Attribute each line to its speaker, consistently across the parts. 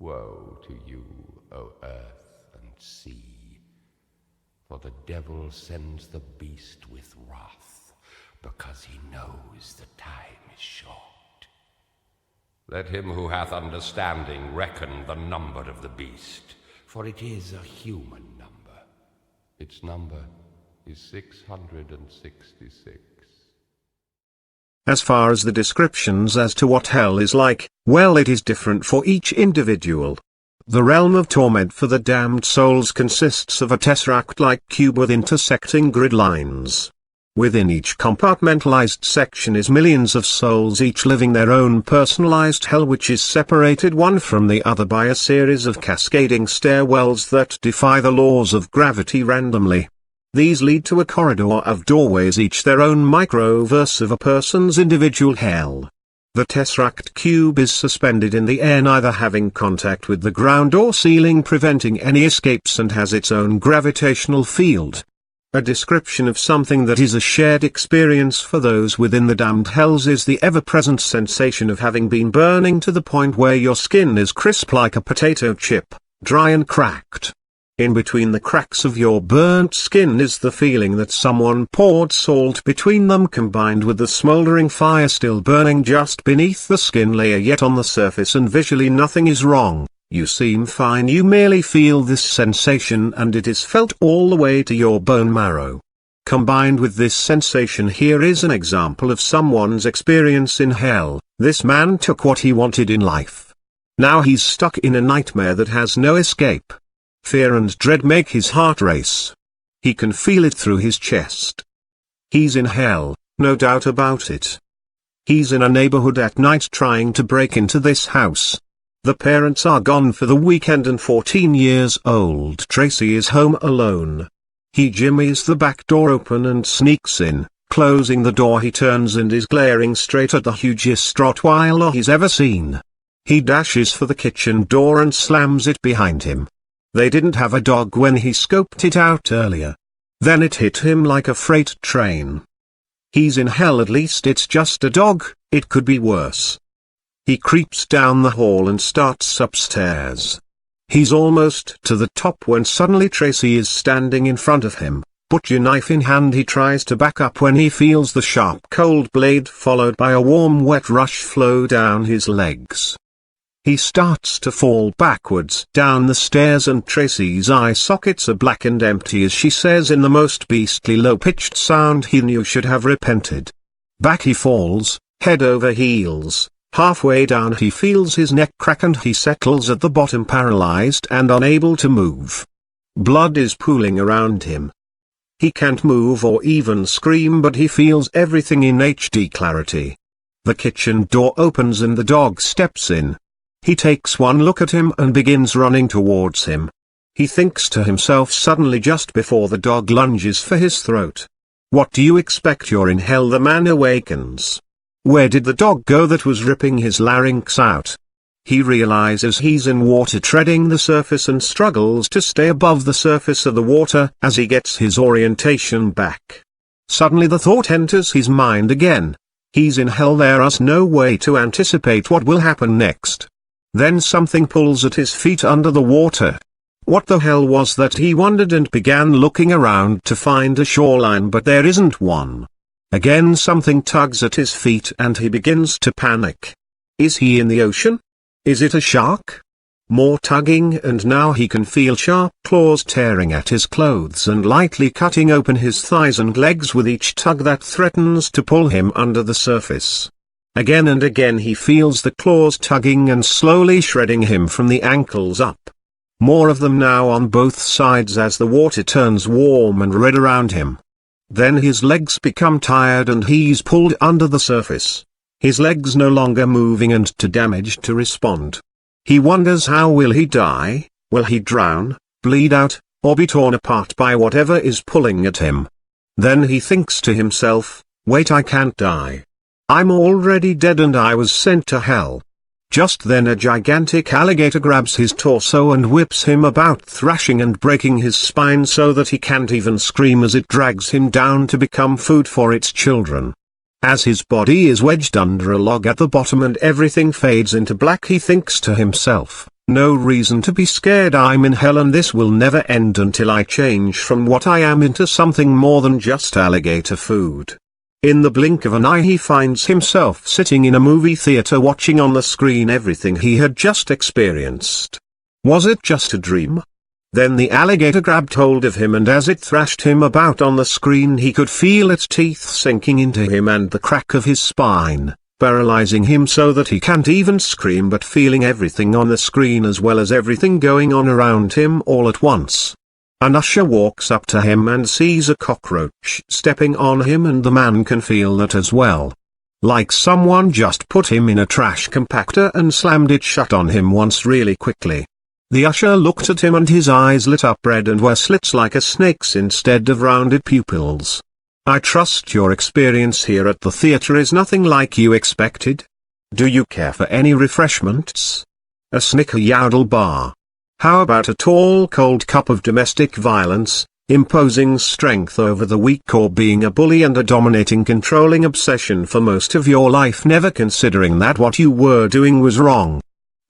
Speaker 1: Woe to you, O earth and sea, for the devil sends the beast with wrath, because he knows the time is short. Let him who hath understanding reckon the number of the beast, for it is a human number. Its number is 666.
Speaker 2: As far as the descriptions as to what hell is like, well, it is different for each individual. The realm of torment for the damned souls consists of a tesseract-like cube with intersecting grid lines. Within each compartmentalized section is millions of souls, each living their own personalized hell, which is separated one from the other by a series of cascading stairwells that defy the laws of gravity randomly. These lead to a corridor of doorways, each their own microverse of a person's individual hell. The tesseract cube is suspended in the air, neither having contact with the ground or ceiling, preventing any escapes, and has its own gravitational field. A description of something that is a shared experience for those within the damned hells is the ever-present sensation of having been burning to the point where your skin is crisp like a potato chip, dry and cracked. In between the cracks of your burnt skin is the feeling that someone poured salt between them, combined with the smoldering fire still burning just beneath the skin layer, yet on the surface and visually nothing is wrong. You seem fine, you merely feel this sensation, and it is felt all the way to your bone marrow. Combined with this sensation, here is an example of someone's experience in hell. This man took what he wanted in life. Now he's stuck in a nightmare that has no escape. Fear and dread make his heart race. He can feel it through his chest. He's in hell, no doubt about it. He's in a neighborhood at night trying to break into this house. The parents are gone for the weekend and 14-year-old Tracy is home alone. He jimmies the back door open and sneaks in. Closing the door, he turns and is glaring straight at the hugest Rottweiler he's ever seen. He dashes for the kitchen door and slams it behind him. They didn't have a dog when he scoped it out earlier. Then it hit him like a freight train. He's in hell, at least it's just a dog, it could be worse. He creeps down the hall and starts upstairs. He's almost to the top when suddenly Tracy is standing in front of him. Butcher knife in hand, he tries to back up when he feels the sharp cold blade followed by a warm wet rush flow down his legs. He starts to fall backwards down the stairs, and Tracy's eye sockets are black and empty as she says in the most beastly low-pitched sound he knew should have repented. Back he falls, head over heels. Halfway down he feels his neck crack and he settles at the bottom, paralyzed and unable to move. Blood is pooling around him. He can't move or even scream, but he feels everything in HD clarity. The kitchen door opens and the dog steps in. He takes one look at him and begins running towards him. He thinks to himself suddenly just before the dog lunges for his throat. What do you expect? You're in hell. The man awakens. Where did the dog go that was ripping his larynx out? He realizes he's in water treading the surface and struggles to stay above the surface of the water as he gets his orientation back. Suddenly the thought enters his mind again. He's in hell. There's no way to anticipate what will happen next. Then something pulls at his feet under the water. What the hell was that? He wondered and began looking around to find a shoreline, but there isn't one. Again something tugs at his feet and he begins to panic. Is he in the ocean? Is it a shark? More tugging, and now he can feel sharp claws tearing at his clothes and lightly cutting open his thighs and legs with each tug that threatens to pull him under the surface. Again and again he feels the claws tugging and slowly shredding him from the ankles up. More of them now on both sides as the water turns warm and red around him. Then his legs become tired and he's pulled under the surface. His legs no longer moving and too damaged to respond. He wonders, how will he die? Will he drown, bleed out, or be torn apart by whatever is pulling at him? Then he thinks to himself, wait, I can't die. I'm already dead and I was sent to hell. Just then a gigantic alligator grabs his torso and whips him about, thrashing and breaking his spine so that he can't even scream as it drags him down to become food for its children. As his body is wedged under a log at the bottom and everything fades into black, he thinks to himself, No reason to be scared. I'm in hell and this will never end until I change from what I am into something more than just alligator food. In the blink of an eye he finds himself sitting in a movie theater watching on the screen everything he had just experienced. Was it just a dream? Then the alligator grabbed hold of him, and as it thrashed him about on the screen he could feel its teeth sinking into him and the crack of his spine, paralyzing him so that he can't even scream, but feeling everything on the screen as well as everything going on around him all at once. An usher walks up to him and sees a cockroach stepping on him, and the man can feel that as well. Like someone just put him in a trash compactor and slammed it shut on him once really quickly. The usher looked at him and his eyes lit up red and were slits like a snake's instead of rounded pupils. I trust your experience here at the theater is nothing like you expected? Do you care for any refreshments? A snicker yodel bar? How about a tall cold cup of domestic violence, imposing strength over the weak, or being a bully and a dominating controlling obsession for most of your life, never considering that what you were doing was wrong?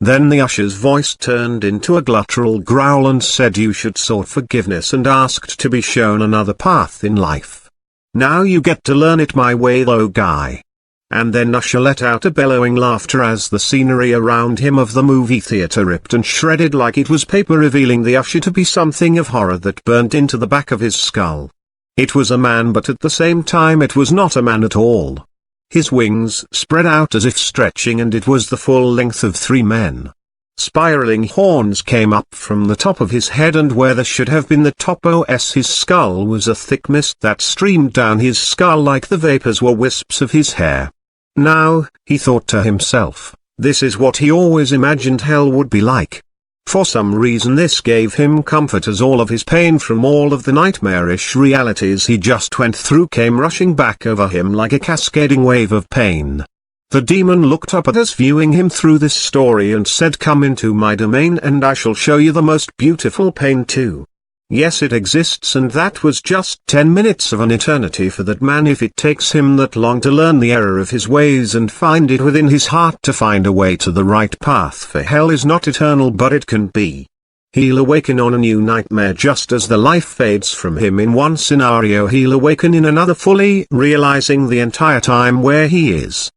Speaker 2: Then the usher's voice turned into a guttural growl and said you should sought forgiveness and asked to be shown another path in life. Now you get to learn it my way though, guy. And then Usher let out a bellowing laughter as the scenery around him of the movie theater ripped and shredded like it was paper, revealing the Usher to be something of horror that burnt into the back of his skull. It was a man, but at the same time it was not a man at all. His wings spread out as if stretching, and it was the full length of 3 men. Spiraling horns came up from the top of his head, and where there should have been the top of his skull was a thick mist that streamed down his skull like the vapors were wisps of his hair. Now, he thought to himself, this is what he always imagined hell would be like. For some reason this gave him comfort, as all of his pain from all of the nightmarish realities he just went through came rushing back over him like a cascading wave of pain. The demon looked up at us viewing him through this story and said, come into my domain and I shall show you the most beautiful pain too. Yes, it exists, and that was just 10 minutes of an eternity for that man if it takes him that long to learn the error of his ways and find it within his heart to find a way to the right path. For hell is not eternal, but it can be. He'll awaken on a new nightmare just as the life fades from him in one scenario. He'll awaken in another, fully realizing the entire time where he is.